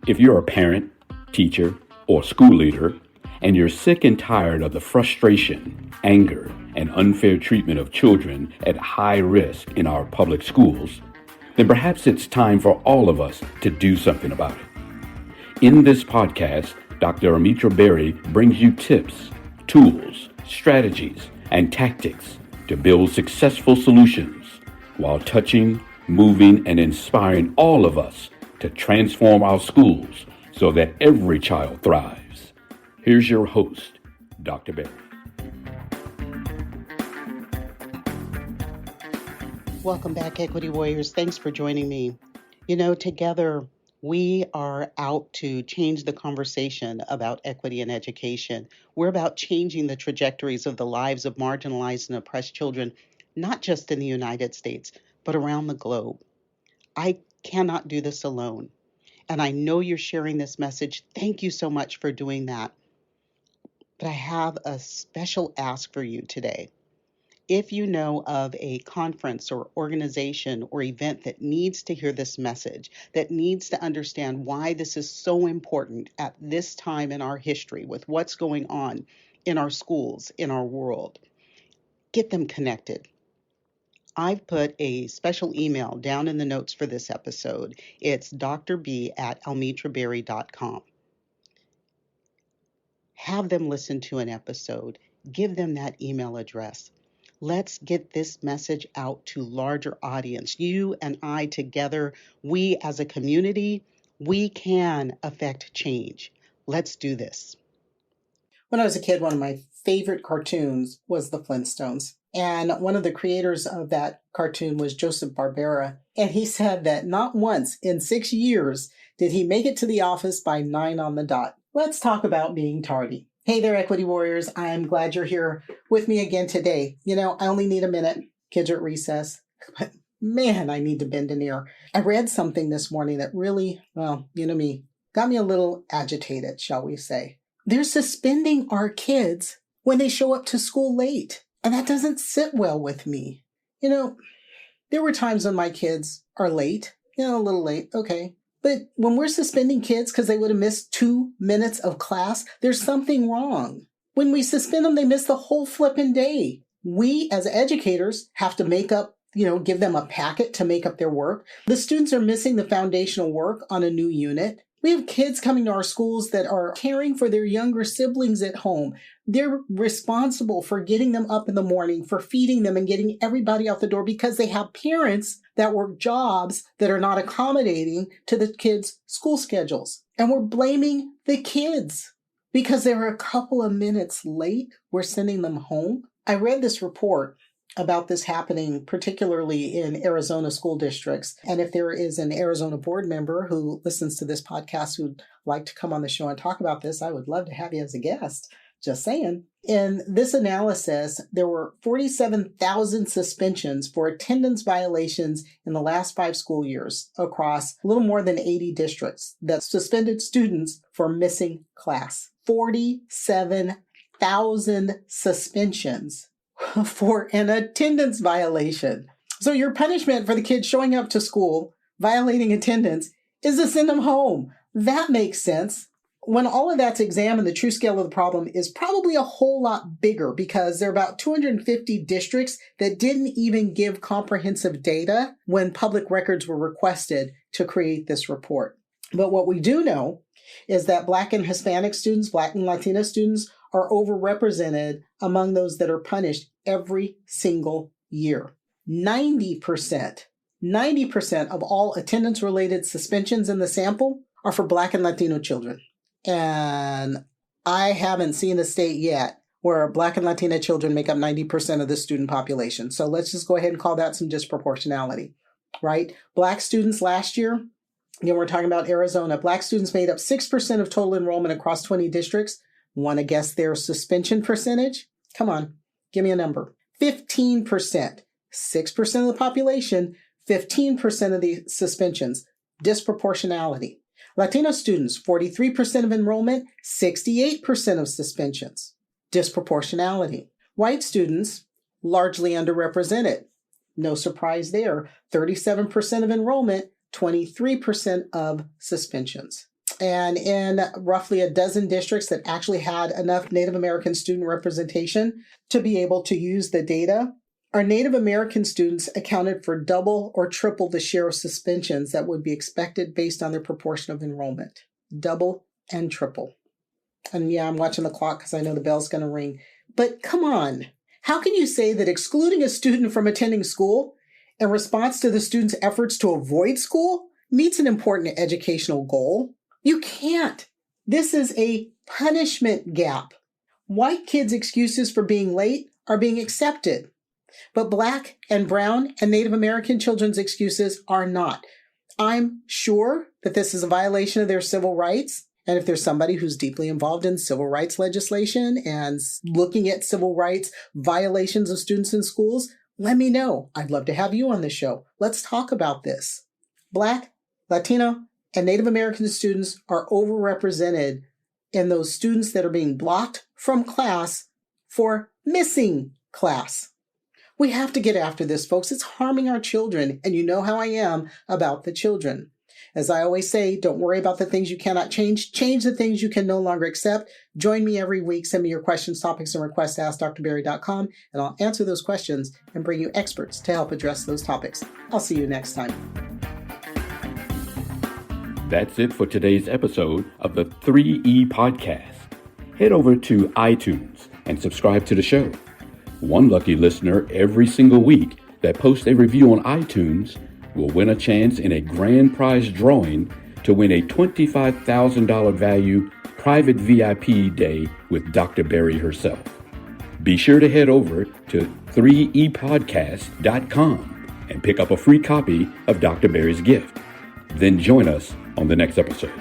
If you're a parent, teacher, or school leader, and you're sick and tired of the frustration, anger, and unfair treatment of children at high risk in our public schools, then perhaps it's time for all of us to do something about it. In this podcast, Dr. Amitra Berry brings you tips, tools, strategies, and tactics to build successful solutions while touching, moving, and inspiring all of us to transform our schools so that every child thrives. Here's your host, Dr. Berry. Welcome back, Equity Warriors. Thanks for joining me. Together we are out to change the conversation about equity in education. We're about changing the trajectories of the lives of marginalized and oppressed children, not just in the United States, but around the globe. I cannot do this alone. And I know you're sharing this message. Thank you so much for doing that. But I have a special ask for you today. If you know of a conference or organization or event that needs to hear this message, that needs to understand why this is so important at this time in our history with what's going on in our schools, in our world, get them connected. I've put a special email down in the notes for this episode. It's drb@almitraberry.com. Have them listen to an episode. Give them that email address. Let's get this message out to larger audience. You and I together, we as a community, we can affect change. Let's do this. When I was a kid, one of my favorite cartoons was the Flintstones. And one of the creators of that cartoon was Joseph Barbera. And he said that not once in 6 years did he make it to the office by 9 on the dot. Let's talk about being tardy. Hey there, Equity Warriors. I'm glad you're here with me again today. I only need a minute. Kids are at recess. But man, I need to bend an ear. I read something this morning that really, me, got me a little agitated, shall we say. They're suspending our kids when they show up to school late. And that doesn't sit well with me. There were times when my kids are late, a little late, okay. But when we're suspending kids because they would have missed 2 minutes of class, there's something wrong. When we suspend them, they miss the whole flipping day. We as educators have to make up, give them a packet to make up their work. The students are missing the foundational work on a new unit. We have kids coming to our schools that are caring for their younger siblings at home. They're responsible for getting them up in the morning, for feeding them and getting everybody out the door because they have parents that work jobs that are not accommodating to the kids' school schedules. And we're blaming the kids because they were a couple of minutes late. We're sending them home. I read this report about this happening, particularly in Arizona school districts. And if there is an Arizona board member who listens to this podcast who'd like to come on the show and talk about this, I would love to have you as a guest. Just saying. In this analysis, there were 47,000 suspensions for attendance violations in the last 5 school years across a little more than 80 districts that suspended students for missing class. 47,000 suspensions for an attendance violation. So your punishment for the kids showing up to school, violating attendance, is to send them home. That makes sense. When all of that's examined, the true scale of the problem is probably a whole lot bigger because there are about 250 districts that didn't even give comprehensive data when public records were requested to create this report. But what we do know is that Black and Hispanic students, Black and Latino students are overrepresented among those that are punished every single year. 90% of all attendance-related suspensions in the sample are for Black and Latino children. And I haven't seen a state yet where Black and Latina children make up 90% of the student population. So let's just go ahead and call that some disproportionality, right? Black students last year, we're talking about Arizona, Black students made up 6% of total enrollment across 20 districts. Want to guess their suspension percentage? Come on, give me a number. 15%. 6% of the population, 15% of the suspensions. Disproportionality. Latino students, 43% of enrollment, 68% of suspensions. Disproportionality. White students, largely underrepresented. No surprise there. 37% of enrollment, 23% of suspensions. And in roughly a dozen districts that actually had enough Native American student representation to be able to use the data, our Native American students accounted for double or triple the share of suspensions that would be expected based on their proportion of enrollment. Double and triple. And yeah, I'm watching the clock because I know the bell's going to ring. But come on, how can you say that excluding a student from attending school in response to the student's efforts to avoid school meets an important educational goal? You can't. This is a punishment gap. White kids' excuses for being late are being accepted, but Black and Brown and Native American children's excuses are not. I'm sure that this is a violation of their civil rights. And if there's somebody who's deeply involved in civil rights legislation and looking at civil rights violations of students in schools, let me know. I'd love to have you on the show. Let's talk about this. Black, Latino, and Native American students are overrepresented in those students that are being blocked from class for missing class. We have to get after this, folks. It's harming our children, and you know how I am about the children. As I always say, don't worry about the things you cannot change. Change the things you can no longer accept. Join me every week. Send me your questions, topics, and requests to AskDrBerry.com, and I'll answer those questions and bring you experts to help address those topics. I'll see you next time. That's it for today's episode of the 3E Podcast. Head over to iTunes and subscribe to the show. One lucky listener every single week that posts a review on iTunes will win a chance in a grand prize drawing to win a $25,000 value private VIP day with Dr. Berry herself. Be sure to head over to 3epodcast.com and pick up a free copy of Dr. Berry's gift. Then join us on the next episode.